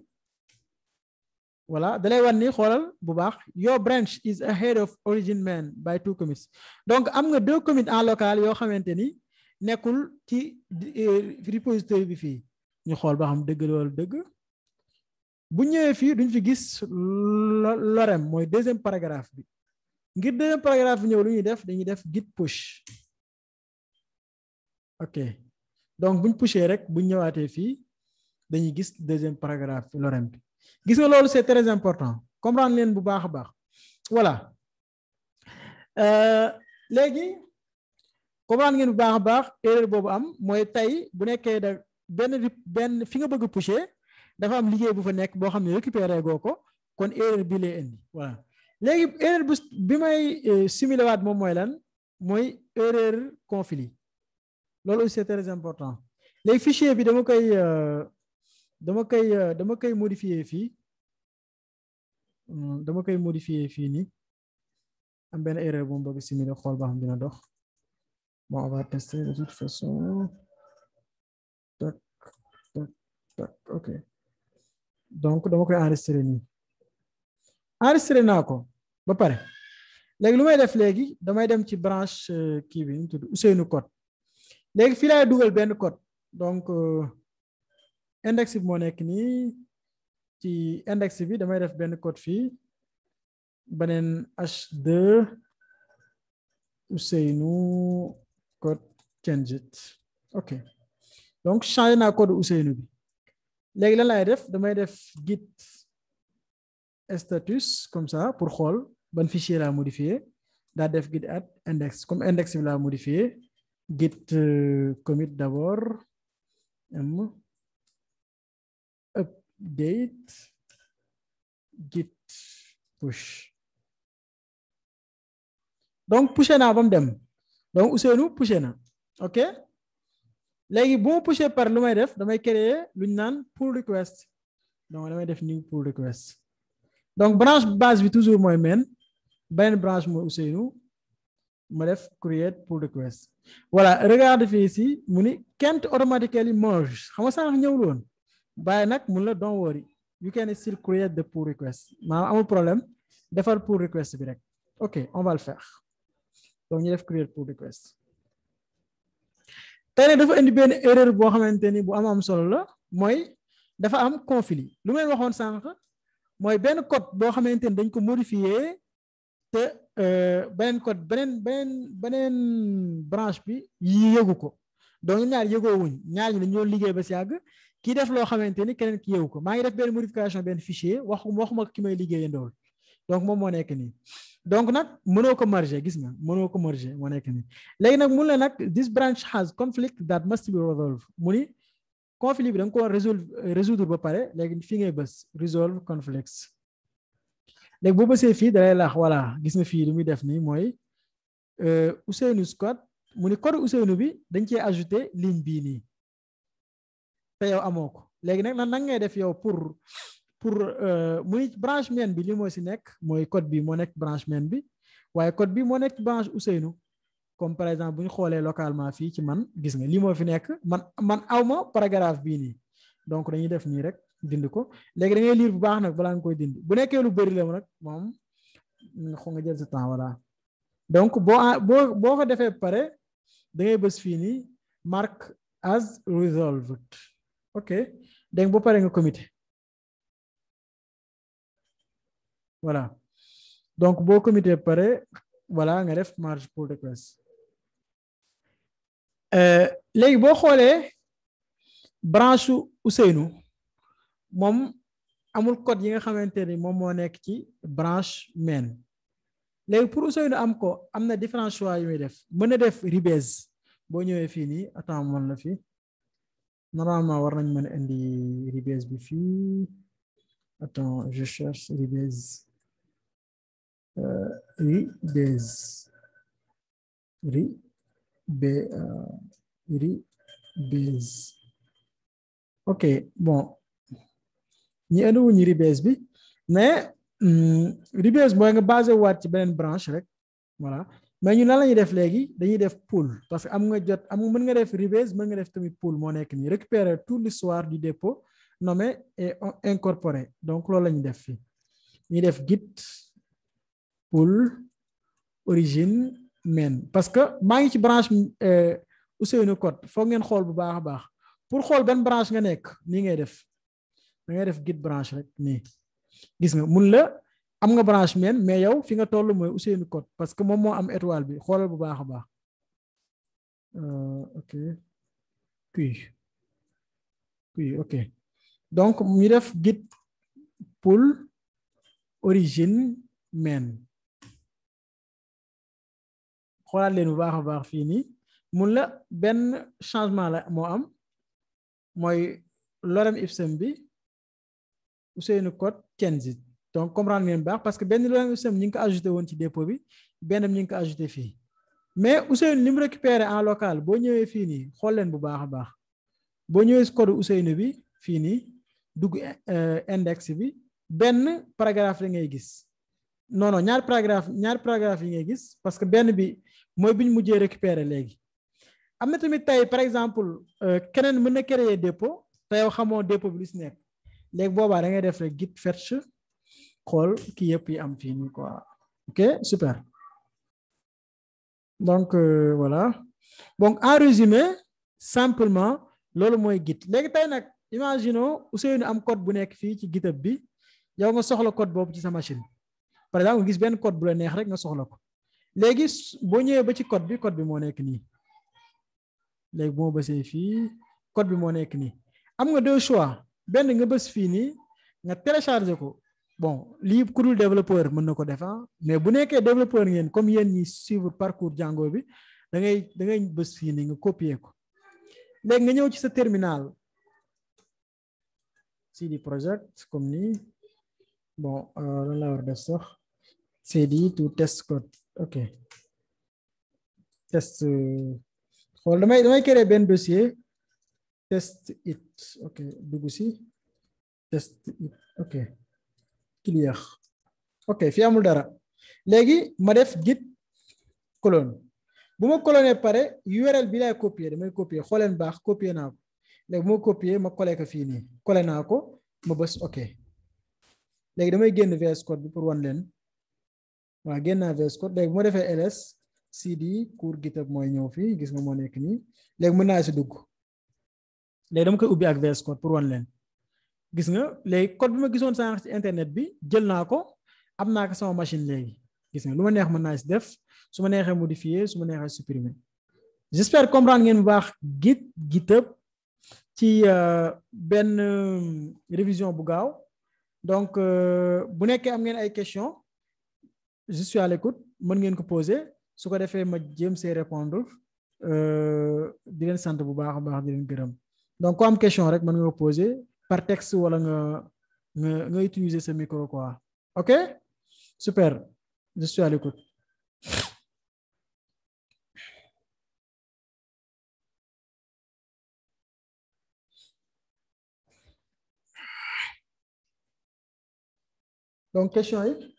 [SPEAKER 1] voilà dalay wan ni xoolal bu baax your branch is ahead of origin main by 2 commits donc am nga 2 commits en local yoo xamante ni nekkul ci repository bi fii ñu xool ba xam dëgg loolu dëgg bu ñëwee fii duñ fi gis lorem mooy deuxième paragraphe bi ngir deuxième paragraphe bi ñëw lu ñuy def dañuy def git push ok donc buñ pusher rek buñ ñëwaatee fii dañuy gis deuxième paragraphe lorem bi gis nga loolu c'est très important comprendre leen bu baax a baax voilà léegi comprendre ngeen bu baax a baax erreur boobu am mooy tey bu nekkee da benn fi nga bëgg pusher dafa am liggéey bu fa nekk boo xam ne récupéré goo ko kon erreur bi lay indi voilà léegi erreur bi may simuler waat moom mooy lan mooy erreur conflit loolu aussi c'est très important léegi fichier bi dama koy modifier fii nii am benn erreur bu mu bëgg simuler xool ba xam dina dox bon on va tester de toute façon tac ok donc dama koy enregistrer nii enregistré naa ko ba pare léegi lu may def léegi damay dem ci branche kii bi ñu tudd Ousseynou code léegi fii laay dugal benn code donc index bi moo nekk nii ci index bi damay def benn code fii beneen H2 Ousseynou code change it ok donc changé naa code Ousseynou bi léegi lan laay def damay def git status comme ça pour xool ban fichier laa modifié daa def git add index comme index bi laa modifié git commit d'abord update git push donc pushé naa ba mu dem donc Ousseynou pushé na ok léegi bu ma pushé par lu may def damay créer lu ñu naan pull request donc damay def new pull request donc branche base bi toujours mooy main beneen branche mooy Ousseynou ma def create pull request voilà regarde fii ici mu ni can't automatically merge xam nga sànq ñëwul woon bàyyi nag mun la don't worry you can still create the pull request maanaam amul problème defal pull request bi rek ok on va le faire donc ñu def create pull request tey ne dafa indi benn erreur boo xamante ni bu am solo la mooy dafa am conflit lu ngeen waxoon sànq mooy benn code boo xamante ni dañ ko modifier te beneen code beneen branche bi yëgu ko donc ñaar yëgoo wuñ ñaar ñi dañoo liggéey ba si yàgg kii def loo xamante ni keneen ki yëgu ko maa ngi def benn modification benn fichier waxuma ki may liggéeyandool donc moom moo nekk nii donc nag mënoo ko merger gis nga mënoo ko merger moo nekk nii léegi nag mun la nag this branch has conflict that must be resolved mu ni conflit bi da nga ko résoudre ba pare léegi fii ngay bës resolve conflicts léegi boo bësee fii dalay laax voilà gis nga fii li muy def nii mooy Ousseynou code mu ni code Ousseynou bi dañ cee ajouté ligne bii nii te yow amoo ko léegi nag nan ngay def yow pour muy branche main bi li moo si nekk mooy code bi moo nekk branche main bi waaye code bi moo nekk branche Ousseynou comme par exemple bu ñu xoolee localement fii ci man gis nga lii moo fi nekk man awma paragraphe bii nii donc dañuy def nii rek dindi ko léegi da ngay lire bu baax nag balaa nga koy dindi bu nekkee lu bëri la nag moom xo nga jël sa temps voilà donc boo ko defee pare da ngay bës fii nii mark as resolved ok dégg boo pare nga commité voilà donc boo commité pare voilà nga def merge pull request léegi boo xoolee branche Ousseynou moom amul code yi nga xamante ni moom moo nekk ci branche main léegi pour Ousseynou am ko am na différents choix yu muy def mën na def rebase boo ñëwee fii nii attends man la fii normalement war nañ mën a indi rebase bi fii attends je cherche rebase rebase ok bon ñi indiwuñu rebase bi mais rebase mooy nga basé waat ci beneen branche rek voilà mais ñu lan la ñuy def léegi dañuy def pool parce que mën nga def rebase mën nga def tamit pool moo nekk nii récupérer tout l'histoire du dépôt nommé et incorporé donc loolu la ñuy def fii ñuy def git pool origine main parce que maa ngi ci branche Ousseynou code foog ngeen xool bu baax a baax pour xool ban branche nga nekk nii ngay def da ngay def git branche rek nii gis nga mun la am nga branche main mais yow fi nga toll mooy Ousseynou code parce que moom moo am étoile bi xoolal bu baax a baax ok puis ok donc ñu def git pool origine main xoolaat leen bu baax a baax fii nii mun la benn changement la moo am mooy lorem ipsum bi Ousseynou code change donc comprendre ngeen baax parce que benn lorem ipsum ñu ngi ko ajouté woon ci dépôt bi benn ñu ngi ko ajouté fii mais Ousseynou li mu récupéré en local boo ñëwee fii nii xool leen bu baax a baax boo ñëwee si code Ousseynou bi fii nii dugg index bi benn paragraphe la ngay gis non ñaari paragraphe yi ngay gis parce que benn bi mooy bi ñu mujjee récupéré léegi am na tamit tey par exemple keneen mën na créer dépôt te yow xamoo dépôt bi lu si nekk léegi boobaa da ngay def rek git fetch xool kii yëpp yi am fii nii quoi ok super donc voilà donc en résumé simplement loolu mooy git léegi tey nag imaginons Ousseynou am code bu nekk fii ci GitHub bi yow nga soxla code boobu ci sa machine par exemple nga gis benn code bu la neex rek nga soxla ko léegi boo ñëwee ba ci code bi moo nekk nii léegi bu ma bësee fii code bi moo nekk nii am nga deux choix benn nga bës fii nii nga télécharger ko bon lii ku dul développeur mën na ko def mais bu nekkee développeur ngeen comme yéen ñi suivre parcours Django bi da ngay bës fii nii nga copier ko léegi nga ñëw ci sa terminal CD project comme nii bon lan la war def sax CD to test code ok test xool damay créer benn dossier test it ok dugg si test it ok clear ok fi amul dara léegi ma def git colonne bu ma colonné pare URL bi laay copier damay copier xooleen baax copier naa ko léegi bu ma copier ma collé ko fii nii collé naa ko ma bës ok léegi damay génn VS Code bi pour wan leen waaw génn naa VS Code léegi bu ma defee ls cd cours GitHub mooy ñëw fii gis nga moo nekk nii léegi mën naa si dugg léegi dama koy ubbi ak VS Code pour wan leen gis nga léegi code bi ma gisoon sànq ci internet bi jël naa ko am naa ko sama machine léegi gis nga lu ma neex mën naa si def su ma neexee modifier su ma neexee supprimer j'espère comprendre ngeen bu baax GitHub ci benn révision bu gaaw donc bu nekkee am ngeen ay questions je suis à l'écoute mën ngeen ko poser su ko defee ma jéem see répondre di leen sant bu baax a baax di leen gërëm donc ku am question rek mën nga ko poser par texte wala nga utiliser ce micro quoi ok super je suis à l'écoute. donc question yi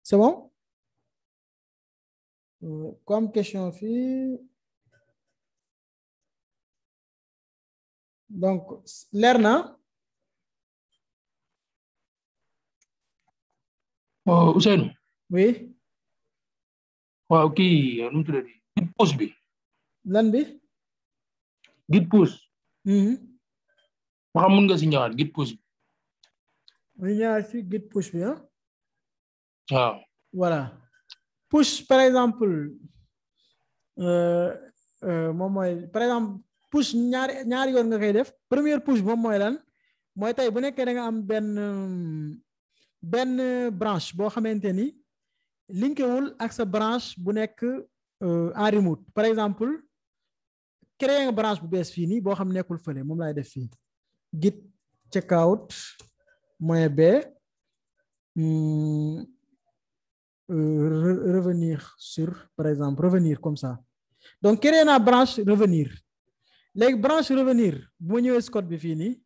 [SPEAKER 1] c'est bon comme question fii donc leer na
[SPEAKER 2] Ousseynou.
[SPEAKER 1] oui
[SPEAKER 2] waaw kii nu mu tuddati guide push bi.
[SPEAKER 1] lan bi
[SPEAKER 2] guide push. ma xam mun nga si ñëwaat guide push bi.
[SPEAKER 1] ñu ñëwaat ci guide push bi ah
[SPEAKER 2] waaw.
[SPEAKER 1] voilà push par exemple moom mooy par exemple push ñaari yoon nga koy def première push moom mooy lan mooy tey bu nekkee da nga am benn branche boo xamante ni linkewul ak sa branche bu nekk en remote par exemple créer nga branche bu bees fii nii boo xam nekkul fële moom laay def fii git checkout -b revenir sur par exemple revenir comme ça donc créer naa branche revenir léegi branche revenir bu ma ñëwee si code bi fii nii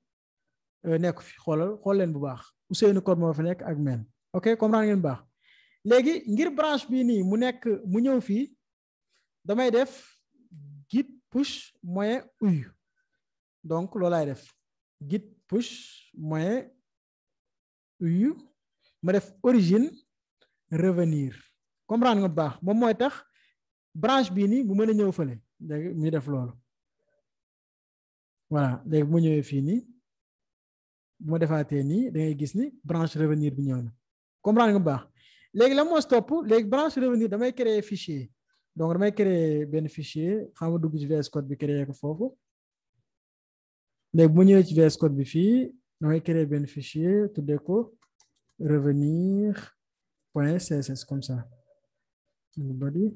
[SPEAKER 1] nekk fi xool leen bu baax Ousseynou code moo fi nekk ak men ok comprendre ngeen bu baax léegi ngir branche bii nii mu ñëw fii damay def git push -u donc loolaay def git push -u ma def origine revenir comprendre nga bu baax moom mooy tax branche bii nii bu mën a ñëw fële léegi ñu def loolu voilà léegi bu ma ñëwee fii nii bu ma defaatee nii da ngay gis ni branche revenir bi ñëw na comprendre nga bu baax léegi la moo topp léegi branche revenir damay créer fichier donc damay créer benn fichier xam nga dugg ci VS Code bi créer ko foofu léegi bu ma ñëwee ci VS Code bi fii damay créer benn fichier tuddee ko revenir.css comme ça body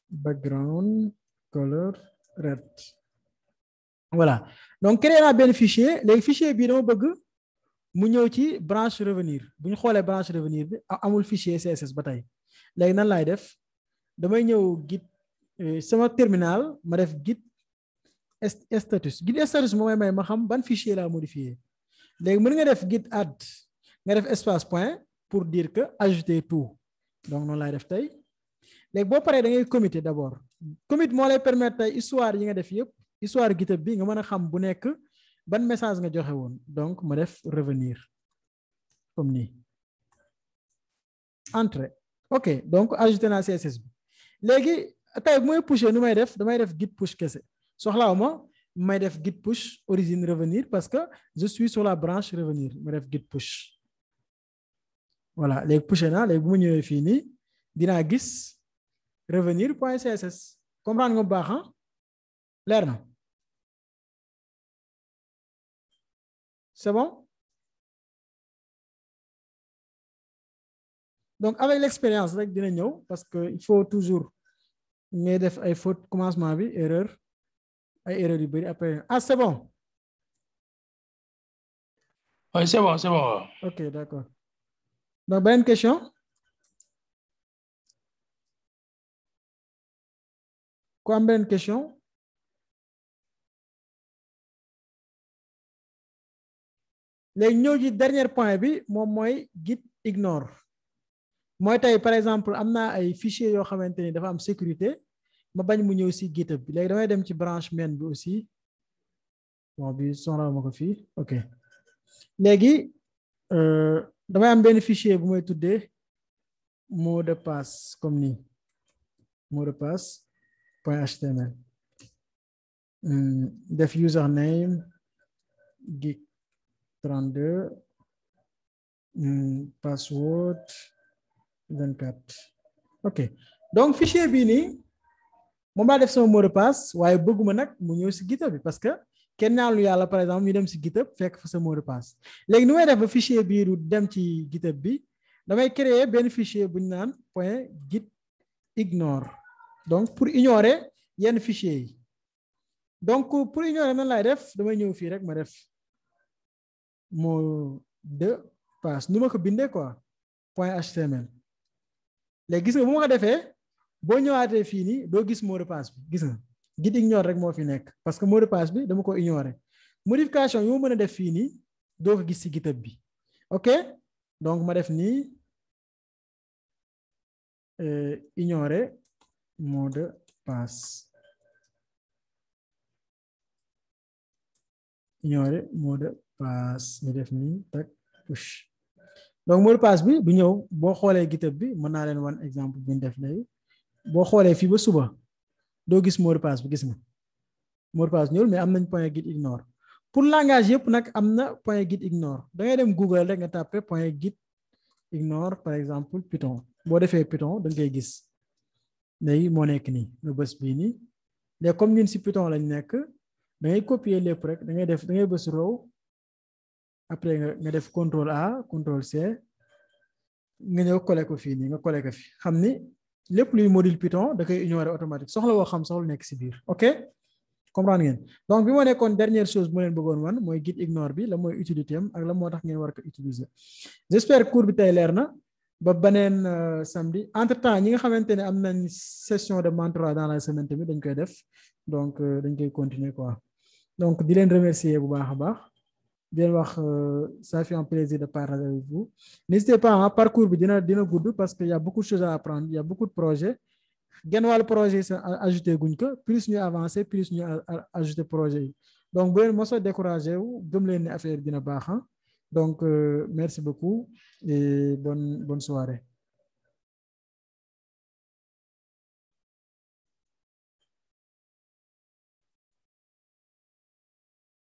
[SPEAKER 1] background color red voilà donc créer naa benn fichier léegi fichier bii dama bëgg mu ñëw ci branche revenir bu ñu xoolee branche revenir bi amul fichier CSS ba tey léegi nan laay def damay ñëw git sama terminal ma def git status moo may ma xam ban fichier laa modifié léegi mën nga def git add nga def espace point pour dire que ajouter tout donc noonu laay def tey léegi boo paree da ngay commiter d'abord commit moo lay permettre tey histoire yi nga def yëpp histoire GitHub bi nga mën a xam bu nekk ban message nga joxe woon donc ma def revenir comme nii entrée ok donc ajouté naa CSS bi léegi tey bu may pusher nu may def damay def git push kese soxlaaw ma may def git push origine revenir parce que je suis sur la branche revenir ma def git push voilà léegi pusher naa léegi bu ma ñëwee fii nii dinaa gis revenir.css comprendre nga bu baax leer na c'est bon donc avec l'expérience rek dina ñëw parce que il faut toujours ngay def ay faute commencement bi erreur ay erreur yu bari après c'est bon
[SPEAKER 2] oui c'est bon
[SPEAKER 1] ok d'accord donc beneen question ku am beneen question léegi ñëw ci dernier point bi moom mooy git ignore mooy tey par exemple am naa ay fichiers yoo xamante ni dafa am sécurité ma bañ mu ñëw si GitHub bi léegi damay dem ci branche main bi aussi bon bi soxla ma ko fii ok léegi damay am benn fichier bu may tuddee mot de passe comme nii mot de passe .html def username git 32 password 24 ok donc fichier bii nii moom laa def sama mot de passe waaye bëgguma nag mu ñëw si GitHub bi parce que kenn ñaanu yàlla par exemple ñu dem si GitHub fekk fa sa mot de passe léegi nu may def ba fichier bii du dem ci GitHub bi damay créer benn fichier bu ñu naan .git ignore donc pour ignorer yenn fichier yi donc pour ignorer nan laay def damay ñëw fii rek ma def mot de passe nu ma ko bindee quoi .html léegi gis nga bu ma ko defee boo ñëwaatee fii nii doo gis mot de passe bi gis nga git ignore rek moo fi nekk parce que mot de passe bi dama ko ignorer modification yu ma mën a def fii nii doo ko gis ci GitHub bi ok donc ma def nii ignorer mot de passe. Ignorer mot de passe ñu def nii tak push donc mot de passe bi du ñëw boo xoolee GitHub bi mën naa leen wan exemple bi ñu def léegi boo xoolee fii ba suba doo gis mot de passe bi gis nga mot de passe ñëwul mais am nañ point git ignore pour langage yëpp nag am na point git ignore da ngay dem Google rek nga tapé point git ignore par exemple Python boo defee Python da ngay gis léegi moo nekk nii nga bës bii nii léegi comme ñun si Python lañ nekk da ngay copier lépp rek da ngay bës row après nga def contrôle A contrôle C nga ñëw coller ko fii nii nga coller ko fi xam ni lépp luy module Python da koy ignorer automatique soxla woo xam soxla nekk si biir ok comprendre ngeen donc bi moo nekkoon dernière chose bu leen bëggoon wan mooy git ignore bi la mooy utilité am ak la moo tax ngeen war ko utiliser j'espère cours bi tey leer na ba beneen samedi entre temps ñi nga xamante ne am nañ session de mentorat dans la semaine tamit dañ koy def donc dañ koy continuer quoi donc di leen remercier bu baax a baax di leen wax ça fait un plaisir de partager avec vous n'hésitez pas parcours bi dina gudd parce que y a beaucoup de choses à apprendre il y a beaucoup de projets genn wàllu projet yi ajouté guñ ko plus ñu avancer plus ñu ajouter projet yi donc bu leen mos a découragé wu gëm leen ne affaire dina baax donc merci beaucoup et bonne soirée